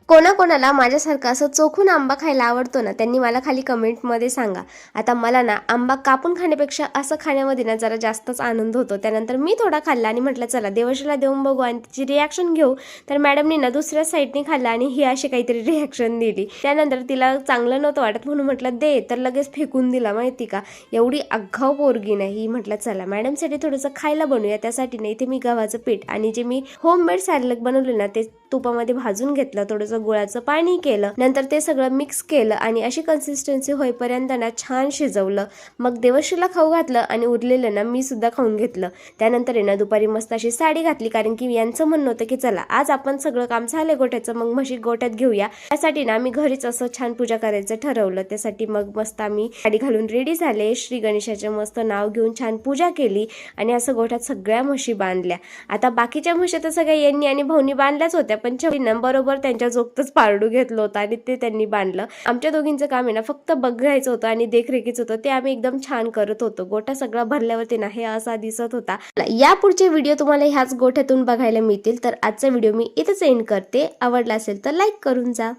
कोणाकोणाला माझ्यासारखं असं चोखून आंबा खायला आवडतो ना, त्यांनी मला खाली कमेंटमध्ये सांगा. आता मला ना आंबा कापून खाण्यापेक्षा असं खाण्यामध्ये ना जरा जास्तच आनंद होतो. त्यानंतर मी थोडा खाल्ला आणि म्हटलं चला देवश्रीला देऊन बघू आणि तिची रिॲक्शन घेऊ. तर मॅडमनी ना दुसऱ्या साईडने खाल्ला आणि ही अशी काहीतरी रिॲक्शन दिली. त्यानंतर तिला चांगलं नव्हतं वाटत म्हणून म्हटलं दे, तर लगेच फेकून दिला. माहिती का, एवढी आगाऊ पोरगी नाही. म्हटलं चला मॅडमसाठी थोडंसं खायला बनवूया. त्यासाठी ना इथे मी गव्हाचं पीठ आणि जे मी होममेड सॅलड बनवलं ना ते तुपामध्ये भाजून घेतलं, थोडंसं गुळाचं पाणी केलं, नंतर ते सगळं मिक्स केलं आणि अशी कन्सिस्टन्सी होईपर्यंत ना छान शिजवलं. मग देवश्रीला खाऊ घातलं आणि उरलेलं ना मी सुद्धा खाऊन घेतलं. त्यानंतर आहे ना दुपारी मस्त अशी साडी घातली, कारण की यांचं म्हणणं होतं की चला आज आपण सगळं काम झालं गोठ्याचं, मग म्हशी गोठ्यात घेऊया. त्यासाठी ना आम्ही घरीच असं छान पूजा करायचं ठरवलं. त्यासाठी मग मस्त आम्ही साडी घालून रेडी झाले. श्री गणेशाचे मस्त नाव घेऊन छान पूजा केली आणि असं गोठ्यात सगळ्या म्हशी बांधल्या. आता बाकीच्या म्हशी तर सगळ्या यांनी आणि भाऊनी बांधल्याच होत्या, पण छवीनं बरोबर त्यांच्या जोगतच पारडू घेतलं होतं आणि ते त्यांनी बांधलं. आमच्या दोघींचं काम आहे ना फक्त बघायचं होतं आणि देखरेखीच होतं, ते आम्ही एकदम छान करत होतो. गोठा सगळा भरल्यावरती ना हे असा दिसत होता. या पुढचे व्हिडिओ तुम्हाला ह्याच गोठ्यातून बघायला मिळतील. तर आजचा व्हिडिओ मी इथेच एंड करते. आवडला असेल तर लाईक करून जा.